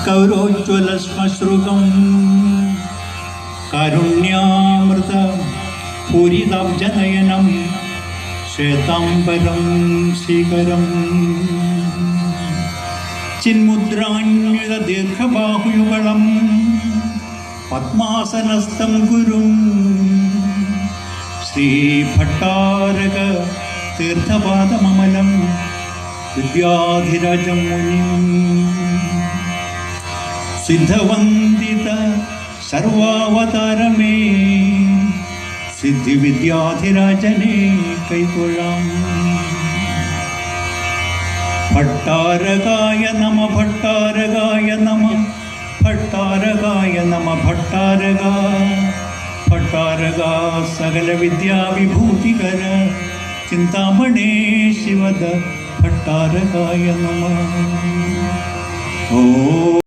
കൗരോജ്വലശ്മശ്രുകം കാരുണ്യാമൃത പൂരിതാബ്ജനയനം ശ്വേതാംബരം ശിഖരം ചിന്മുദ്രാന്വിത ദീർഘബാഹുയുഗളം പത്മാസനസ്ഥം ഗുരും ശ്രീഭട്ടാരക തീർത്ഥപാദമമലം വിദ്യാധിരാജം മുനിം സിദ്ധവന്ദിത സർവാവതാരമേ സിദ്ധിവിദ്യാധിരാജനെ കൈതൊഴാം. ഭട്ടാരകായ നമ ഭട്ടാരകായ നമ ഭട്ടാരകായ നമ ഭട്ടാരക ഭട്ടാരക സകല വിദ്യാവിഭൂതികര ചിന്താമണേ ശിവദ ഭട്ടാരകായ നമ. ഓ